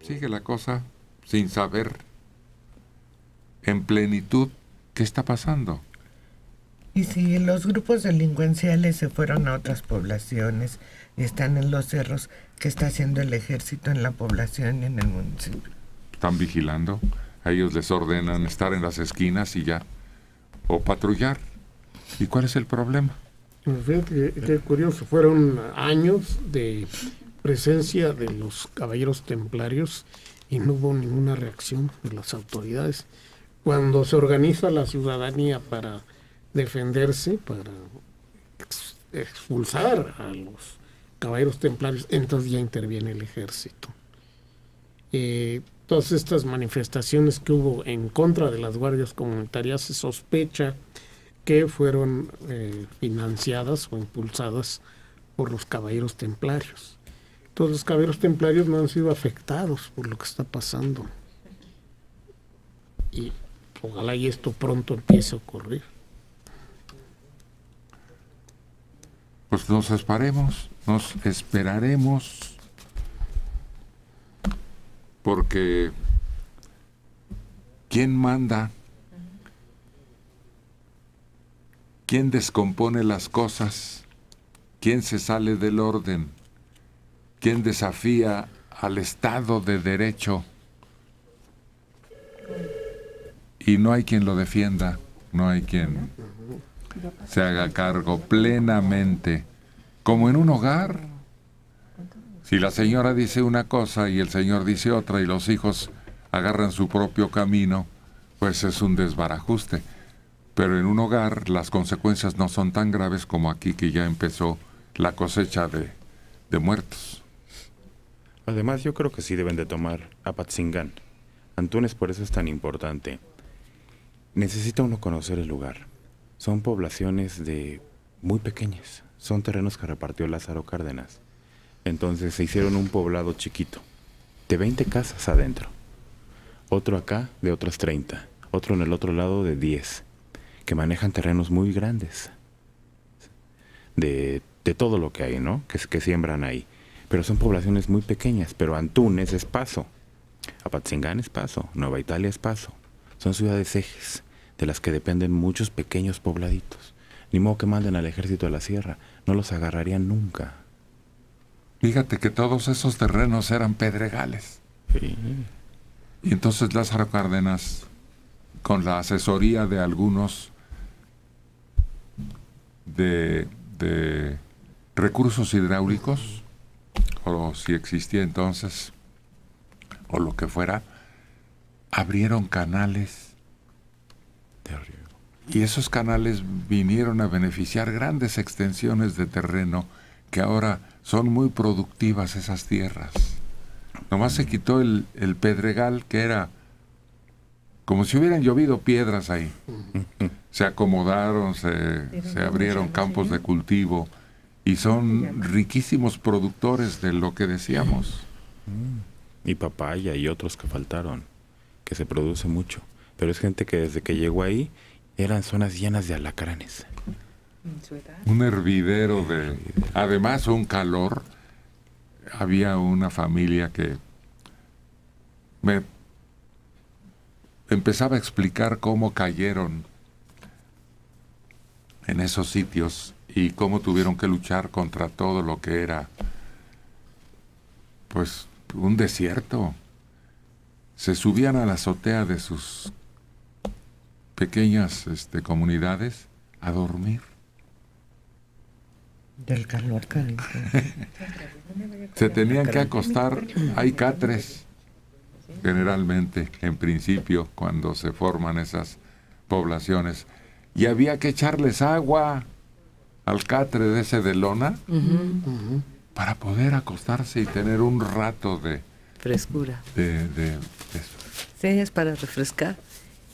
Sigue la cosa sin saber en plenitud qué está pasando. Y si los grupos delincuenciales se fueron a otras poblaciones y están en los cerros, ¿qué está haciendo el ejército en la población y en el municipio? Están vigilando, a ellos les ordenan estar en las esquinas y ya, o patrullar. ¿Y cuál es el problema? Fíjate qué curioso, fueron años de presencia de los caballeros templarios y no hubo ninguna reacción de las autoridades. Cuando se organiza la ciudadanía para defenderse, para expulsar a los caballeros templarios, entonces ya interviene el ejército. Todas estas manifestaciones que hubo en contra de las guardias comunitarias se sospecha que fueron financiadas o impulsadas por los caballeros templarios. Todos los caballeros templarios no han sido afectados por lo que está pasando. Y ojalá y esto pronto empiece a ocurrir. Pues nos esperaremos, porque ¿quién manda? ¿Quién descompone las cosas? ¿Quién se sale del orden? ¿Quién desafía al Estado de Derecho? Y no hay quien lo defienda, no hay quien se haga cargo plenamente. Como en un hogar, si la señora dice una cosa y el señor dice otra y los hijos agarran su propio camino, pues es un desbarajuste. Pero en un hogar las consecuencias no son tan graves como aquí, que ya empezó la cosecha de muertos. Además, yo creo que sí deben de tomar Apatzingán. Antunes, por eso es tan importante. Necesita uno conocer el lugar. Son poblaciones muy pequeñas. Son terrenos que repartió Lázaro Cárdenas. Entonces se hicieron un poblado chiquito, de 20 casas adentro. Otro acá de otras 30. Otro en el otro lado de 10. Que manejan terrenos muy grandes. De todo lo que hay, ¿no? Que siembran ahí. Pero son poblaciones muy pequeñas. Pero Antunes es Paso. Apatzingán es Paso. Nueva Italia es Paso. Son ciudades ejes, de las que dependen muchos pequeños pobladitos. Ni modo que manden al ejército a la sierra. No los agarrarían nunca. Fíjate que todos esos terrenos eran pedregales. Sí. Y entonces Lázaro Cárdenas, con la asesoría de algunos de recursos hidráulicos, o si existía entonces, o lo que fuera, abrieron canales de riego. Y esos canales vinieron a beneficiar grandes extensiones de terreno que ahora son muy productivas esas tierras. Nomás se quitó el pedregal, que era como si hubieran llovido piedras ahí. Se acomodaron, se abrieron campos de cultivo y son riquísimos productores de lo que decíamos. Y papaya y otros que faltaron, que se produce mucho. Pero es gente que desde que llegó ahí eran zonas llenas de alacranes. Un hervidero de... Además, un calor. Había una familia que me empezaba a explicar cómo cayeron en esos sitios y cómo tuvieron que luchar contra todo lo que era, pues, un desierto. Se subían a la azotea de sus pequeñas comunidades a dormir. Del calor que Se tenían que acostar, hay catres, generalmente, en principio, cuando se forman esas poblaciones, y había que echarles agua al catre de ese de lona para poder acostarse y tener un rato de frescura. De Sí, es para refrescar.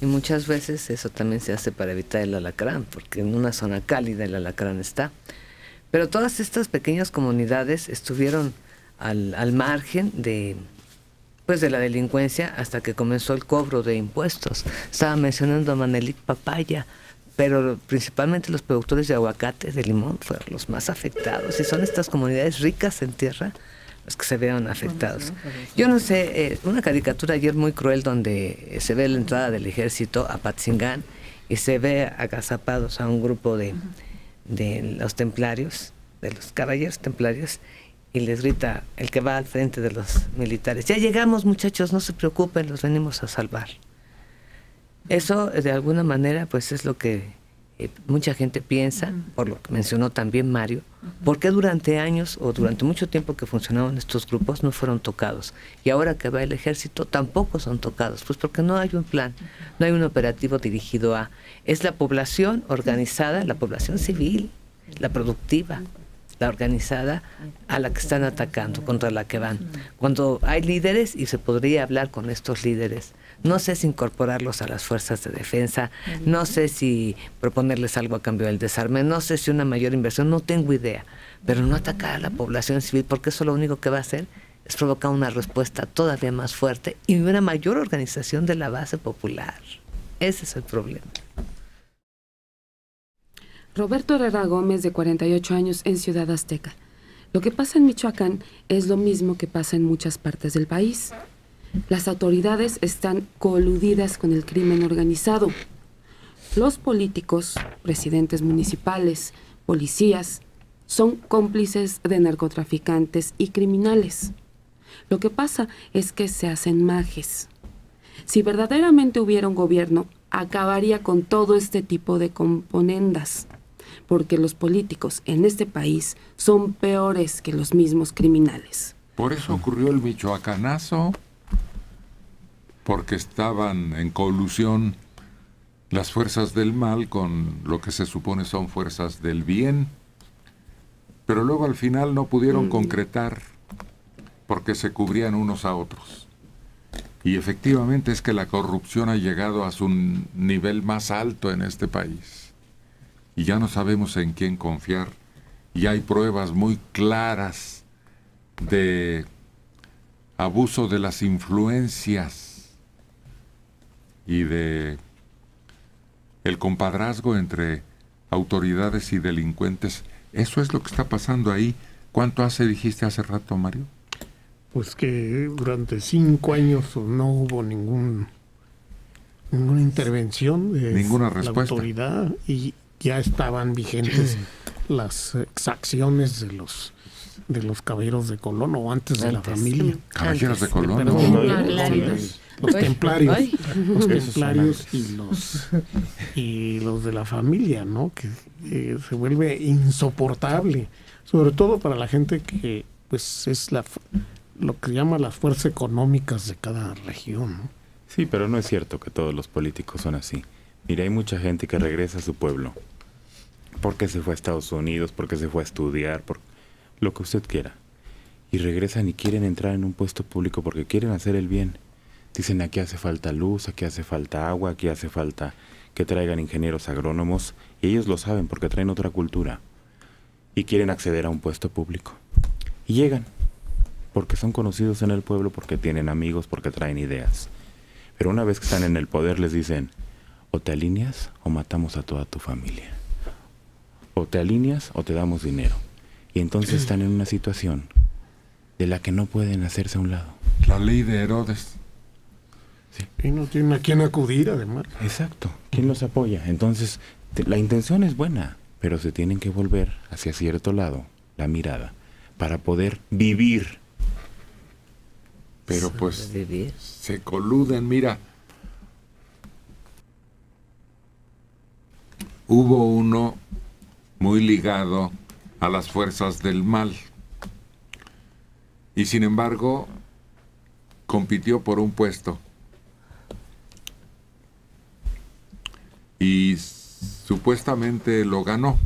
Y muchas veces eso también se hace para evitar el alacrán, porque en una zona cálida el alacrán está. Pero todas estas pequeñas comunidades estuvieron al margen de la delincuencia hasta que comenzó el cobro de impuestos. Estaba mencionando a Manelik Papaya, pero principalmente los productores de aguacate, de limón, fueron los más afectados. Y son estas comunidades ricas en tierra los que se vean afectados. Yo no sé, una caricatura ayer muy cruel donde se ve la entrada del ejército a Apatzingán y se ve agazapados a un grupo de los templarios, de los caballeros templarios, y les grita el que va al frente de los militares: ya llegamos, muchachos, no se preocupen, los venimos a salvar. Eso de alguna manera pues es lo que mucha gente piensa, por lo que mencionó también Mario, porque durante años o durante mucho tiempo que funcionaban estos grupos no fueron tocados, y ahora que va el ejército tampoco son tocados, pues porque no hay un plan, no hay un operativo dirigido a... Es la población organizada, la población civil, la productiva, la organizada, a la que están atacando, contra la que van. Cuando hay líderes, y se podría hablar con estos líderes, no sé si incorporarlos a las fuerzas de defensa, no sé si proponerles algo a cambio del desarme, no sé si una mayor inversión, no tengo idea, pero no atacar a la población civil, porque eso lo único que va a hacer es provocar una respuesta todavía más fuerte y una mayor organización de la base popular. Ese es el problema. Roberto Herrera Gómez, de 48 años, en Ciudad Azteca. Lo que pasa en Michoacán es lo mismo que pasa en muchas partes del país. Las autoridades están coludidas con el crimen organizado. Los políticos, presidentes municipales, policías, son cómplices de narcotraficantes y criminales. Lo que pasa es que se hacen majes. Si verdaderamente hubiera un gobierno, acabaría con todo este tipo de componendas, porque los políticos en este país son peores que los mismos criminales. Por eso ocurrió el michoacanazo, porque estaban en colusión las fuerzas del mal con lo que se supone son fuerzas del bien, pero luego al final no pudieron concretar porque se cubrían unos a otros. Y efectivamente es que la corrupción ha llegado a su nivel más alto en este país. Y ya no sabemos en quién confiar. Y hay pruebas muy claras de abuso de las influencias y de el compadrazgo entre autoridades y delincuentes. Eso es lo que está pasando ahí. ¿Cuánto hace, dijiste hace rato, Mario? Pues que durante 5 años no hubo ninguna intervención de ninguna la respuesta. autoridad, y ya estaban vigentes las exacciones de los caballeros de Colón, o antes de la familia. Caballeros de Colón. Los templarios. Los templarios y los de la familia, ¿no? Que se vuelve insoportable, sobre todo para la gente que pues es lo que llama las fuerzas económicas de cada región, ¿no? Sí, pero no es cierto que todos los políticos son así. Mira, hay mucha gente que regresa a su pueblo porque se fue a Estados Unidos, porque se fue a estudiar, por lo que usted quiera, y regresan y quieren entrar en un puesto público porque quieren hacer el bien. Dicen: aquí hace falta luz, aquí hace falta agua, aquí hace falta que traigan ingenieros agrónomos, y ellos lo saben porque traen otra cultura y quieren acceder a un puesto público. Y llegan porque son conocidos en el pueblo, porque tienen amigos, porque traen ideas. Pero una vez que están en el poder les dicen: o te alineas o matamos a toda tu familia. O te alineas o te damos dinero. Y entonces están en una situación de la que no pueden hacerse a un lado. La ley de Herodes. Sí. Y no tienen a quién acudir, además. Exacto. ¿Quién los apoya? Entonces, la intención es buena, pero se tienen que volver hacia cierto lado la mirada para poder vivir. Pero pues se coluden. Mira, hubo uno muy ligado a las fuerzas del mal y sin embargo compitió por un puesto y supuestamente lo ganó,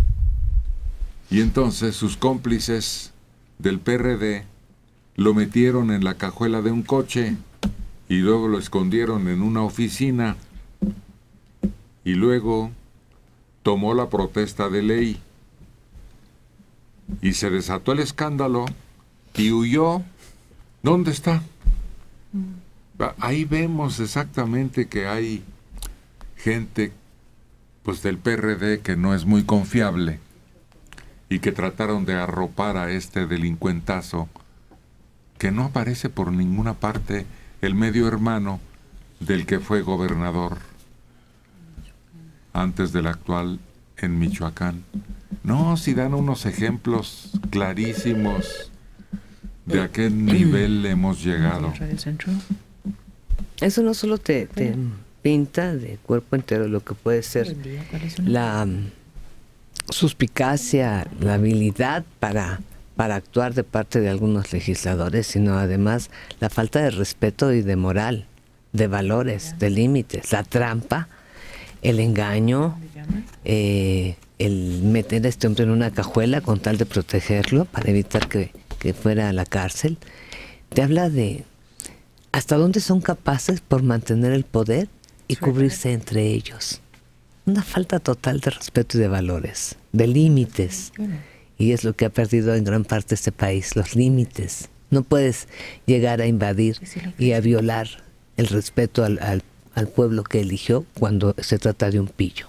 y entonces sus cómplices del PRD lo metieron en la cajuela de un coche y luego lo escondieron en una oficina, y luego tomó la protesta de ley y se desató el escándalo y huyó. ¿Dónde está? Ahí vemos exactamente que hay gente pues del PRD que no es muy confiable y que trataron de arropar a este delincuentazo que no aparece por ninguna parte el medio hermano del que fue gobernador antes del actual en Michoacán. No, si dan unos ejemplos clarísimos de a qué nivel hemos llegado. Eso no solo te pinta de cuerpo entero lo que puede ser la suspicacia, la habilidad para actuar de parte de algunos legisladores, sino además la falta de respeto y de moral, de valores, de límites, la trampa, el engaño, el meter a este hombre en una cajuela con tal de protegerlo para evitar que fuera a la cárcel. Te habla de hasta dónde son capaces por mantener el poder y cubrirse entre ellos. Una falta total de respeto y de valores, de límites. Y es lo que ha perdido en gran parte este país, los límites. No puedes llegar a invadir y a violar el respeto al pueblo que eligió cuando se trata de un pillo.